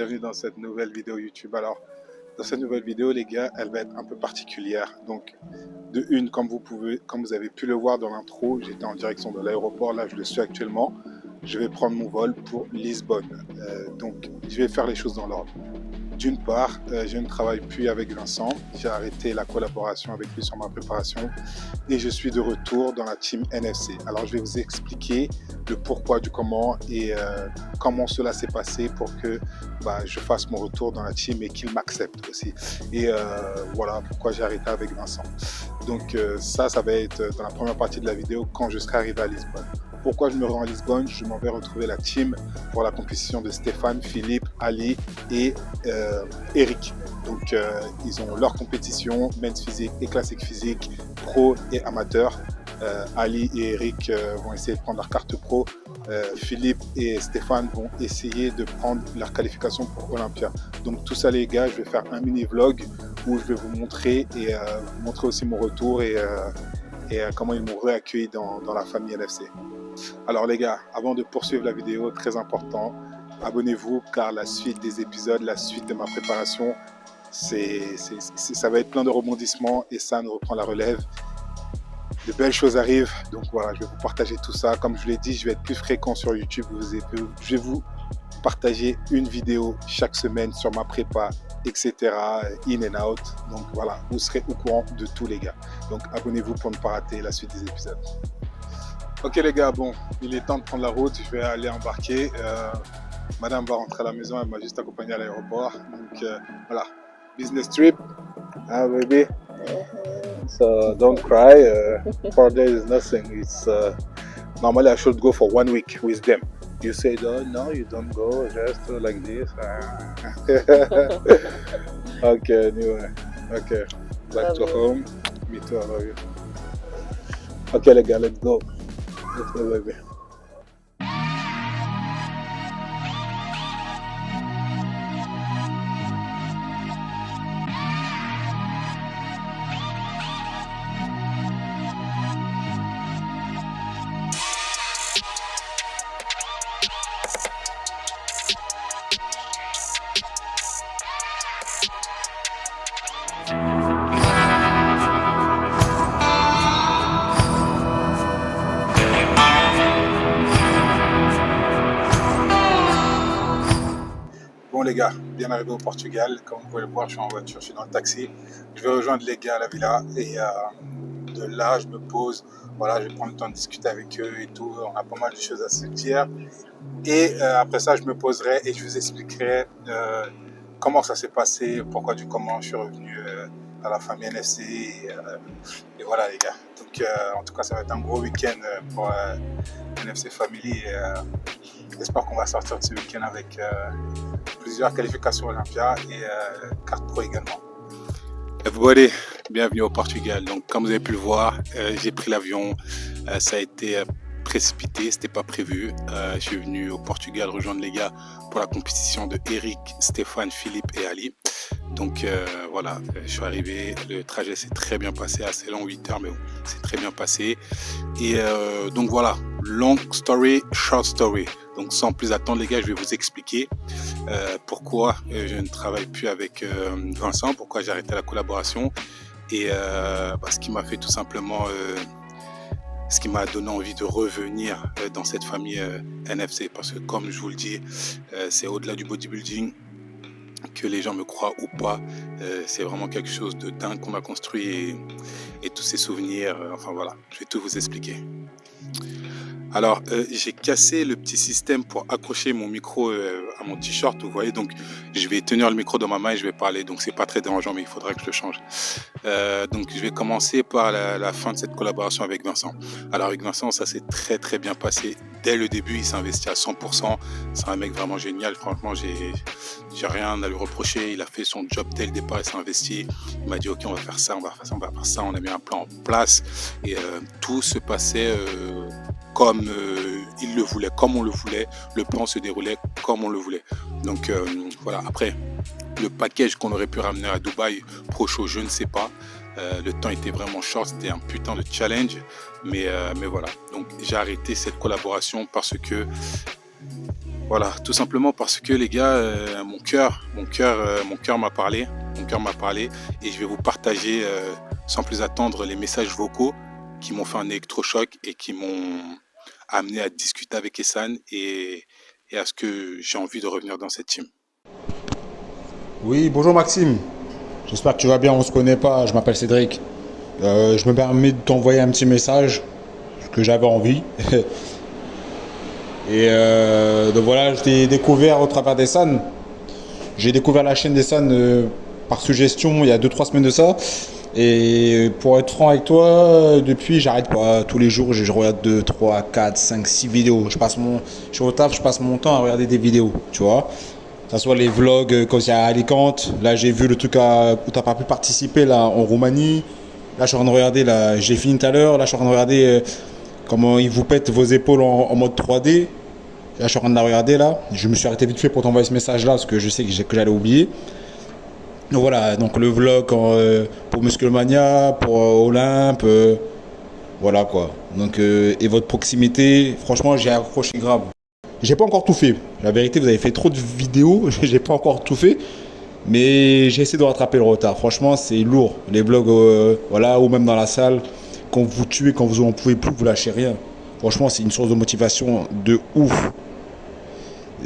bienvenue dans cette nouvelle vidéo YouTube. Alors, dans cette nouvelle vidéo, les gars, elle va être un peu particulière. Donc, de une, comme vous avez pu le voir dans l'intro, j'étais en direction de l'aéroport. Là, je le suis actuellement. Je vais prendre mon vol pour Lisbonne. Donc, je vais faire les choses dans l'ordre. D'une part, je ne travaille plus avec Vincent. J'ai arrêté la collaboration avec lui sur ma préparation et je suis de retour dans la team NFC. Alors, je vais vous expliquer le pourquoi du comment et comment cela s'est passé pour que je fasse mon retour dans la team et qu'il m'accepte aussi. Et voilà pourquoi j'ai arrêté avec Vincent. Donc, ça va être dans la première partie de la vidéo quand je serai arrivé à Lisbonne. Pourquoi je me rends à Lisbonne? Je m'en vais retrouver la team pour la compétition de Stéphane, Philippe, Ali et Eric. Donc ils ont leur compétition, men's physique et classique physique, pro et amateur. Ali et Eric vont essayer de prendre leur carte pro. Philippe et Stéphane vont essayer de prendre leur qualification pour Olympia. Donc tout ça les gars, je vais faire un mini vlog où je vais vous montrer et vous montrer aussi mon retour et comment ils m'ont réaccueilli dans la famille NFC. Alors les gars, avant de poursuivre la vidéo, très important, abonnez-vous car la suite des épisodes, la suite de ma préparation, ça va être plein de rebondissements et ça nous reprend la relève. De belles choses arrivent, donc voilà, je vais vous partager tout ça. Comme je vous l'ai dit, je vais être plus fréquent sur YouTube. Je vais vous partager une vidéo chaque semaine sur ma prépa, etc. In and out. Donc voilà, vous serez au courant de tous les gars. Donc abonnez-vous pour ne pas rater la suite des épisodes. Ok les gars, bon, il est temps de prendre la route, je vais aller embarquer. Madame va rentrer à la maison, elle m'a juste accompagné à l'aéroport. Donc voilà, business trip, baby. So don't cry, 4 days is nothing. It's normally I should go for 1 week with them. You say, oh, no, you don't go, just like this. Okay, anyway, okay, back to home. Me too, I love you. Okay les gars, let's go. Let's go, baby. Bon les gars, bien arrivé au Portugal, comme vous pouvez le voir, je suis en voiture, je suis dans le taxi. Je vais rejoindre les gars à la villa et de là je me pose, voilà, je vais prendre le temps de discuter avec eux et tout, on a pas mal de choses à se dire. Et après ça je me poserai et je vous expliquerai comment ça s'est passé, pourquoi du comment je suis revenu à la famille NFC et voilà les gars. Donc en tout cas ça va être un gros week-end pour NFC Family et j'espère qu'on va sortir de ce week-end avec plusieurs qualifications Olympia et carte pro également. Everybody, bienvenue au Portugal. Donc comme vous avez pu le voir, j'ai pris l'avion, ça a été précipité, c'était pas prévu. Je suis venu au Portugal rejoindre les gars pour la compétition de Eric, Stéphane, Philippe et Ali. Donc voilà, je suis arrivé, le trajet s'est très bien passé, assez long, 8 heures, mais bon, c'est très bien passé. Et donc voilà, long story, short story. Donc sans plus attendre les gars, je vais vous expliquer pourquoi je ne travaille plus avec Vincent, pourquoi j'ai arrêté la collaboration et ce qui m'a fait tout simplement, ce qui m'a donné envie de revenir dans cette famille NFC. Parce que comme je vous le dis, c'est au-delà du bodybuilding, que les gens me croient ou pas, c'est vraiment quelque chose de dingue qu'on a construit et tous ces souvenirs, enfin voilà, je vais tout vous expliquer. Alors, j'ai cassé le petit système pour accrocher mon micro à mon t-shirt, vous voyez, donc je vais tenir le micro dans ma main et je vais parler, donc c'est pas très dérangeant, mais il faudra que je le change. Donc je vais commencer par la fin de cette collaboration avec Vincent. Alors avec Vincent, ça s'est très très bien passé. Dès le début, il s'est investi à 100%. C'est un mec vraiment génial, franchement, j'ai rien à lui reprocher. Il a fait son job dès le départ, il s'est investi. Il m'a dit, ok, on va faire ça, on va faire ça, on va faire ça. On a mis un plan en place et tout se passait comme il le voulait, comme on le voulait. Le plan se déroulait comme on le voulait. Donc voilà, après, le package qu'on aurait pu ramener à Dubaï Pro Show, je ne sais pas. Le temps était vraiment short, c'était un putain de challenge. Mais voilà, donc j'ai arrêté cette collaboration parce que Voilà, tout simplement parce que les gars, mon cœur m'a parlé, et je vais vous partager sans plus attendre les messages vocaux qui m'ont fait un électrochoc et qui m'ont amené à discuter avec Essan et à ce que j'ai envie de revenir dans cette team. Oui, bonjour Maxime. J'espère que tu vas bien, on se connaît pas, je m'appelle Cédric. Je me permets de t'envoyer un petit message, parce que j'avais envie. Donc voilà, je t'ai découvert au travers des San. J'ai découvert la chaîne des San par suggestion il y a 2-3 semaines de ça. Et pour être franc avec toi, depuis j'arrête pas. Tous les jours, je regarde 2, 3, 4, 5, 6 vidéos. Je suis au taf, je passe mon temps à regarder des vidéos, tu vois. Que ce soit les vlogs quand il y a Alicante. Là, j'ai vu le truc où tu n'as pas pu participer là, en Roumanie. Là, je suis en train de regarder, là, j'ai fini tout à l'heure. Là, je suis en train de regarder comment ils vous pètent vos épaules en mode 3D. Là, je suis en train de la regarder là. Je me suis arrêté vite fait pour t'envoyer ce message là parce que je sais que j'allais oublier. Donc voilà, donc le vlog pour Musclemania, pour Olympe, voilà quoi. Donc et votre proximité, franchement, j'ai accroché grave. J'ai pas encore tout fait. La vérité, vous avez fait trop de vidéos, j'ai pas encore tout fait, mais j'ai essayé de rattraper le retard. Franchement, c'est lourd. Les vlogs, voilà, ou même dans la salle, quand vous tuez, quand vous en pouvez plus, vous lâchez rien. Franchement, c'est une source de motivation de ouf.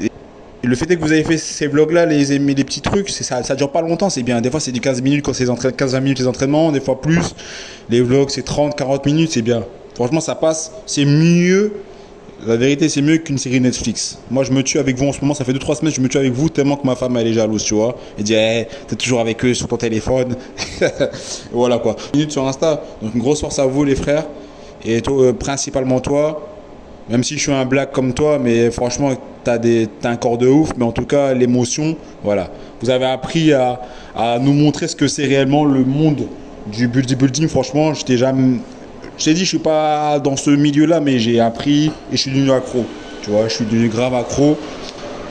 Et le fait est que vous avez fait ces vlogs-là, les petits trucs, ça dure pas longtemps, c'est bien. Des fois, c'est du 15 minutes quand c'est 15-20 minutes les entraînements, des fois plus. Les vlogs, c'est 30-40 minutes, c'est bien. Franchement, ça passe. C'est mieux. La vérité, c'est mieux qu'une série Netflix. Moi, je me tue avec vous en ce moment. Ça fait 2-3 semaines que je me tue avec vous tellement que ma femme, elle est jalouse, tu vois. Elle dit, hey, t'es toujours avec eux sur ton téléphone. Voilà quoi. Minutes sur Insta. Donc, une grosse force à vous, les frères. Et toi, principalement toi. Même si je suis un black comme toi, mais franchement, t'as un corps de ouf. Mais en tout cas, l'émotion, voilà. Vous avez appris à nous montrer ce que c'est réellement le monde du bodybuilding. Franchement, je t'ai dit, je suis pas dans ce milieu-là, mais j'ai appris et je suis devenu accro. Tu vois, je suis devenu grave accro.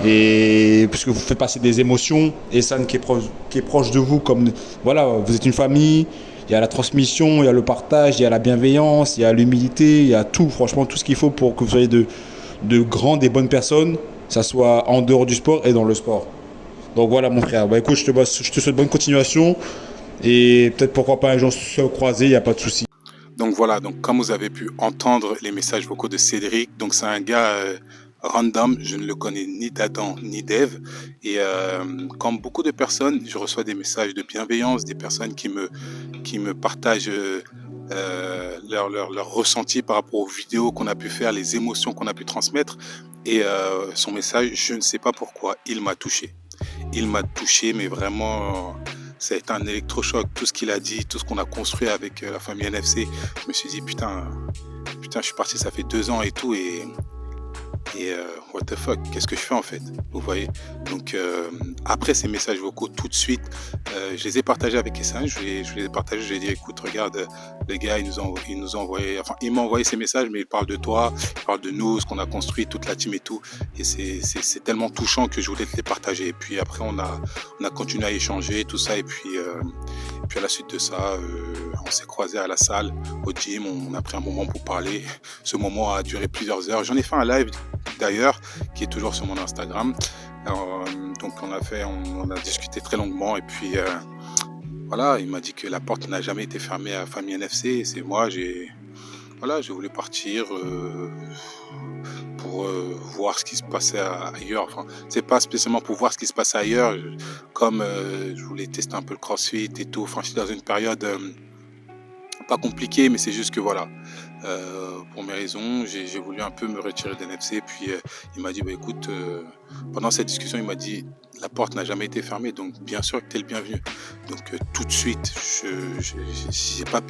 Et puisque vous faites passer des émotions, et San qui est proche de vous, comme voilà, vous êtes une famille. Il y a la transmission, il y a le partage, il y a la bienveillance, il y a l'humilité, il y a tout, franchement, tout ce qu'il faut pour que vous soyez de grandes et bonnes personnes, que ça soit en dehors du sport et dans le sport. Donc voilà mon frère, bah écoute, je te souhaite bonne continuation et peut-être pourquoi pas un jour se croiser, il n'y a pas de souci. Donc voilà, donc comme vous avez pu entendre les messages vocaux de Cédric, donc c'est un gars random, je ne le connais ni d'Adam ni d'Ève, et comme beaucoup de personnes, je reçois des messages de bienveillance, des personnes qui me partagent leur ressenti par rapport aux vidéos qu'on a pu faire, les émotions qu'on a pu transmettre, et son message, je ne sais pas pourquoi, il m'a touché. Il m'a touché, mais vraiment, ça a été un électrochoc. Tout ce qu'il a dit, tout ce qu'on a construit avec la famille NFC, je me suis dit, putain, je suis parti, ça fait 2 ans et tout, et what the fuck, qu'est-ce que je fais en fait, vous voyez. Donc après ces messages vocaux, tout de suite, je les ai partagés avec Essan, je les ai partagés, je lui ai dit, écoute, regarde, les gars, il m'a envoyé ces messages, mais il parle de toi, il parle de nous, ce qu'on a construit, toute la team et tout, et c'est tellement touchant que je voulais te les partager. Et puis après, on a continué à échanger, tout ça, et puis à la suite de ça, on s'est croisés à la salle, au gym, on a pris un moment pour parler. Ce moment a duré plusieurs heures. J'en ai fait un live d'ailleurs, qui est toujours sur mon Instagram. Donc on a discuté très longuement, et puis voilà, il m'a dit que la porte n'a jamais été fermée à Famille NFC, et c'est moi, j'ai voulu partir pour voir ce qui se passait ailleurs. Enfin, c'est pas spécialement pour voir ce qui se passait ailleurs, comme je voulais tester un peu le CrossFit et tout. Enfin, je suis dans une période pas compliquée, mais c'est juste que voilà, pour mes raisons, j'ai voulu un peu me retirer de NFC. Puis il m'a dit, bah écoute, pendant cette discussion, il m'a dit, la porte n'a jamais été fermée, donc bien sûr que tu es le bienvenu. Donc tout de suite, j'ai pas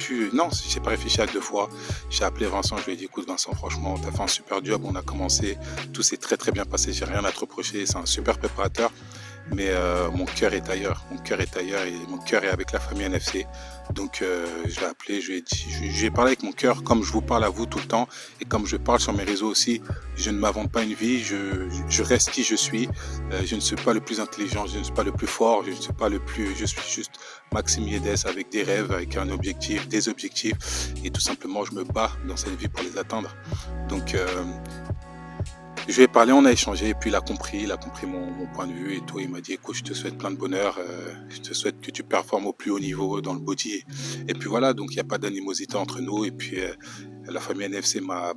réfléchi à 2 fois. J'ai appelé Vincent, je lui ai dit, écoute Vincent, franchement, tu as fait un super job, on a commencé, tout s'est très très bien passé, j'ai rien à te reprocher, c'est un super préparateur. Mais mon cœur est ailleurs, et mon cœur est avec la famille NFC. Donc je l'ai appelé, je lui ai dit, j'ai parlé avec mon cœur comme je vous parle à vous tout le temps, et comme je parle sur mes réseaux aussi. Je ne m'invente pas une vie, je reste qui je suis. Je ne suis pas le plus intelligent, je ne suis pas le plus fort, je suis juste Maxime Yedes avec des rêves, avec un objectif, des objectifs, et tout simplement je me bats dans cette vie pour les atteindre. Donc Je lui ai parlé, on a échangé, et puis il a compris mon point de vue et tout. Il m'a dit, écoute, je te souhaite plein de bonheur, je te souhaite que tu performes au plus haut niveau dans le body. Et puis voilà, donc il n'y a pas d'animosité entre nous. Et puis la famille NFC m'a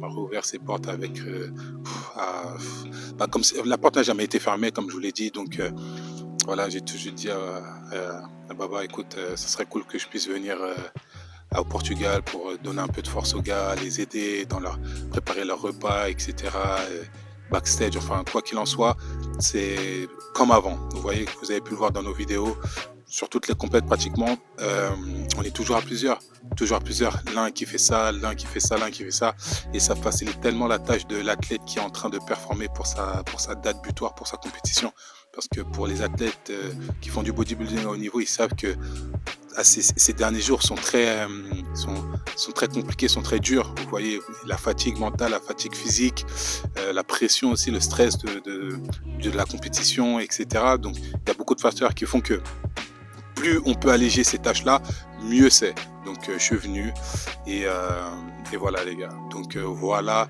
rouvert ses portes avec, comme la porte n'a jamais été fermée, comme je vous l'ai dit. Donc voilà, j'ai toujours dit à Baba, écoute, ça serait cool que je puisse venir au Portugal pour donner un peu de force aux gars, les aider dans préparer leurs repas, etc. Backstage, enfin quoi qu'il en soit, c'est comme avant. Vous voyez, vous avez pu le voir dans nos vidéos, sur toutes les compètes pratiquement, on est toujours à plusieurs, l'un qui fait ça, l'un qui fait ça, l'un qui fait ça, et ça facilite tellement la tâche de l'athlète qui est en train de performer pour sa date butoir, pour sa compétition. Parce que pour les athlètes qui font du bodybuilding à haut niveau, ils savent que ces derniers jours sont très compliqués, sont très durs. Vous voyez, la fatigue mentale, la fatigue physique, la pression aussi, le stress de la compétition, etc. Donc, il y a beaucoup de facteurs qui font que plus on peut alléger ces tâches-là, mieux c'est. Donc, je suis venu et voilà les gars. Donc, voilà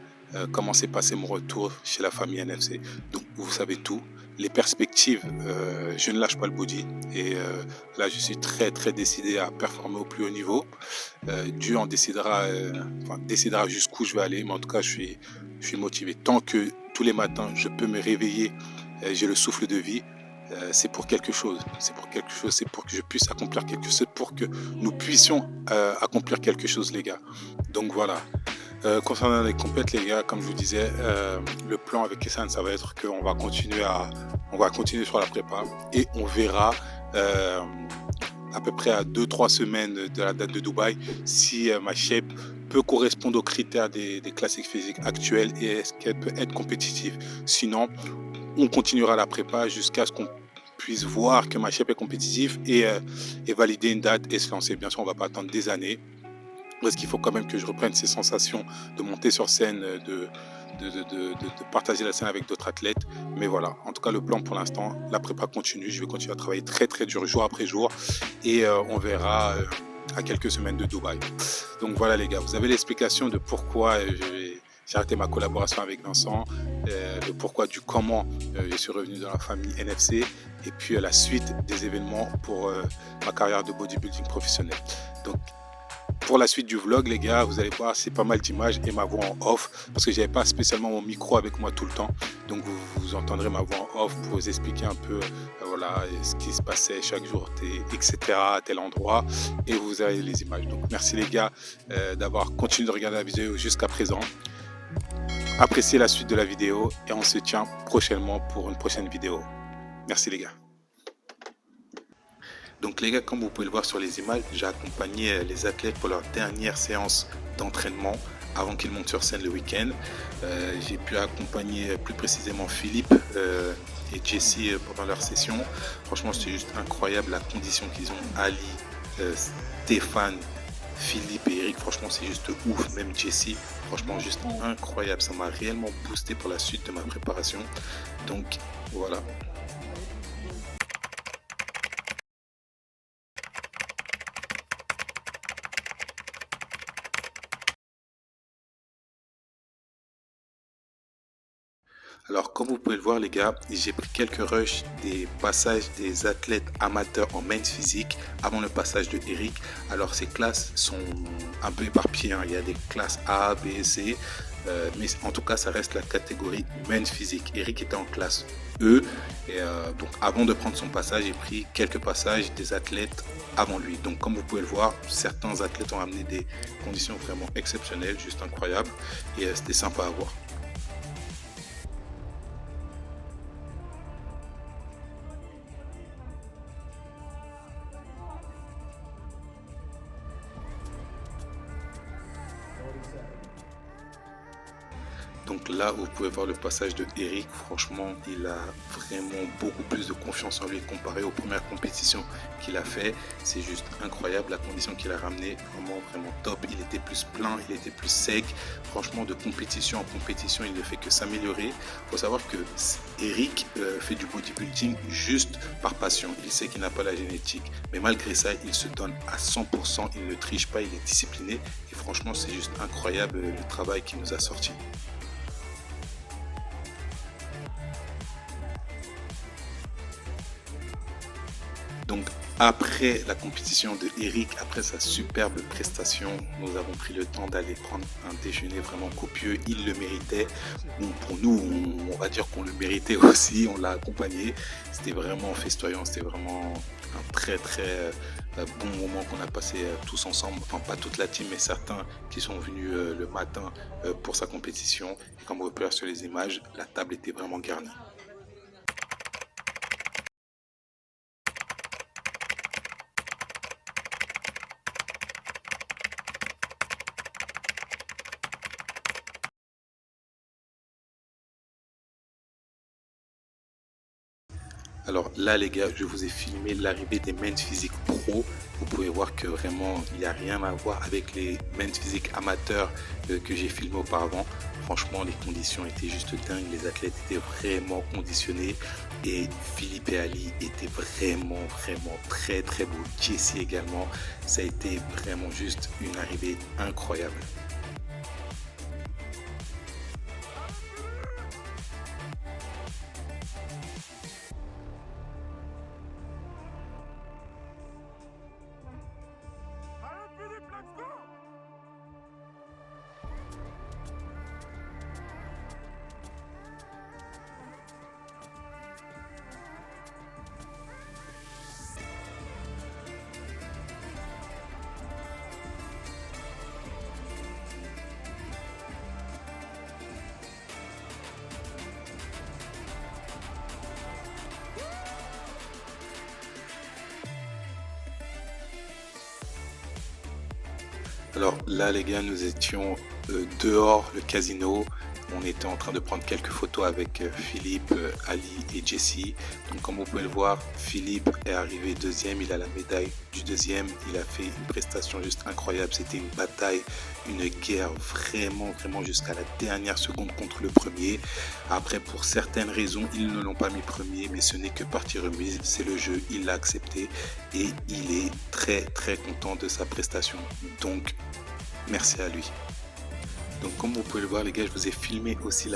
comment s'est passé mon retour chez la famille NFC. Donc, vous savez tout. Les perspectives, je ne lâche pas le body et là je suis très très décidé à performer au plus haut niveau. Dieu en décidera jusqu'où je vais aller, mais en tout cas je suis motivé. Tant que tous les matins je peux me réveiller, j'ai le souffle de vie, c'est pour quelque chose. C'est pour que je puisse accomplir quelque chose, c'est pour que nous puissions accomplir quelque chose les gars. Donc voilà. Concernant les compètes les gars, comme je vous disais, le plan avec Essan, ça va être qu'on va continuer sur la prépa et on verra à peu près à 2-3 semaines de la date de Dubaï si ma shape peut correspondre aux critères des classiques physiques actuels et est-ce qu'elle peut être compétitive. Sinon, on continuera la prépa jusqu'à ce qu'on puisse voir que ma shape est compétitive et valider une date et se lancer. Bien sûr, on ne va pas attendre des années. Parce qu'il faut quand même que je reprenne ces sensations de monter sur scène, de partager la scène avec d'autres athlètes. Mais voilà, en tout cas le plan pour l'instant, la prépa continue. Je vais continuer à travailler très très dur jour après jour et on verra à quelques semaines de Dubaï. Donc voilà les gars, vous avez l'explication de pourquoi j'ai arrêté ma collaboration avec Vincent, le pourquoi du comment je suis revenu dans la famille NFC et puis la suite des événements pour ma carrière de bodybuilding professionnel. Donc pour la suite du vlog les gars, vous allez voir c'est pas mal d'images et ma voix en off parce que j'avais pas spécialement mon micro avec moi tout le temps, donc vous entendrez ma voix en off pour vous expliquer un peu voilà ce qui se passait chaque jour etc à tel endroit et vous avez les images. Donc merci les gars d'avoir continué de regarder la vidéo jusqu'à présent. Appréciez la suite de la vidéo et on se tient prochainement pour une prochaine vidéo. Merci les gars. Donc les gars, comme vous pouvez le voir sur les images, j'ai accompagné les athlètes pour leur dernière séance d'entraînement avant qu'ils montent sur scène le week-end. J'ai pu accompagner plus précisément Philippe et Jessie pendant leur session. Franchement, c'était juste incroyable la condition qu'ils ont. Ali, Stéphane, Philippe et Eric, franchement, c'est juste ouf. Même Jessie, franchement, juste incroyable. Ça m'a réellement boosté pour la suite de ma préparation. Donc voilà. Alors comme vous pouvez le voir les gars, j'ai pris quelques rushs des passages des athlètes amateurs en men's physique avant le passage de Eric. Alors ces classes sont un peu éparpillées, hein. Il y a des classes A, B, C, mais en tout cas ça reste la catégorie men's physique. Eric était en classe E et donc avant de prendre son passage, j'ai pris quelques passages des athlètes avant lui. Donc comme vous pouvez le voir, certains athlètes ont amené des conditions vraiment exceptionnelles, juste incroyables et c'était sympa à voir. Donc là, vous pouvez voir le passage de Eric. Franchement, il a vraiment beaucoup plus de confiance en lui comparé aux premières compétitions qu'il a fait. C'est juste incroyable la condition qu'il a ramenée. Vraiment, vraiment top. Il était plus plein, il était plus sec. Franchement, de compétition en compétition, il ne fait que s'améliorer. Il faut savoir que Eric fait du bodybuilding juste par passion. Il sait qu'il n'a pas la génétique. Mais malgré ça, il se donne à 100%. Il ne triche pas, il est discipliné. Et franchement, c'est juste incroyable le travail qu'il nous a sorti. Donc après la compétition de Eric, après sa superbe prestation, nous avons pris le temps d'aller prendre un déjeuner vraiment copieux. Il le méritait. Bon, pour nous, on va dire qu'on le méritait aussi. On l'a accompagné. C'était vraiment festoyant. C'était vraiment un très très bon moment qu'on a passé tous ensemble. Enfin, pas toute la team, mais certains qui sont venus le matin pour sa compétition. Et comme vous pouvez voir sur les images, la table était vraiment garnie. Alors là les gars, je vous ai filmé l'arrivée des Men's Physique Pro. Vous pouvez voir que vraiment il n'y a rien à voir avec les Men's Physique amateurs que j'ai filmé auparavant. Franchement les conditions étaient juste dingues, les athlètes étaient vraiment conditionnés et Philippe et Ali étaient vraiment très très beaux. Jesse également, ça a été vraiment juste une arrivée incroyable. Alors là les gars, nous étions dehors, le casino. On était en train de prendre quelques photos avec Philippe, Ali et Jesse. Donc comme vous pouvez le voir, Philippe est arrivé deuxième, il a la médaille du deuxième. Il a fait une prestation juste incroyable. C'était une bataille, une guerre vraiment jusqu'à la dernière seconde contre le premier. Après, pour certaines raisons, ils ne l'ont pas mis premier, mais ce n'est que partie remise. C'est le jeu, il l'a accepté et il est très content de sa prestation. Donc, merci à lui. Donc comme vous pouvez le voir les gars, je vous ai filmé aussi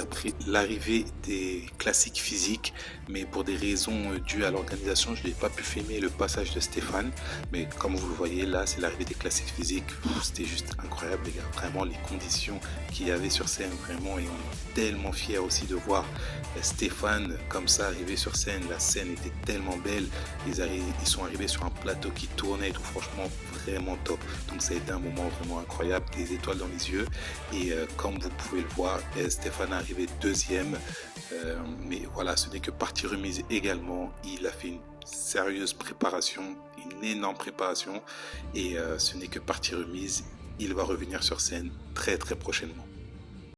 l'arrivée des classiques physiques, mais pour des raisons dues à l'organisation, je n'ai pas pu filmer le passage de Stéphane, mais comme vous le voyez là, c'est l'arrivée des classiques physiques. C'était juste incroyable les gars, vraiment les conditions qu'il y avait sur scène, vraiment, et on est tellement fiers aussi de voir Stéphane comme ça arriver sur scène. La scène était tellement belle, ils sont arrivés sur un plateau qui tournait et tout, franchement vraiment top. Donc ça a été un moment vraiment incroyable, des étoiles dans les yeux. Et comme vous pouvez le voir, Stéphane est arrivé deuxième, mais voilà, ce n'est que partie remise également. Il a fait une sérieuse préparation, une énorme préparation, et ce n'est que partie remise. Il va revenir sur scène très prochainement.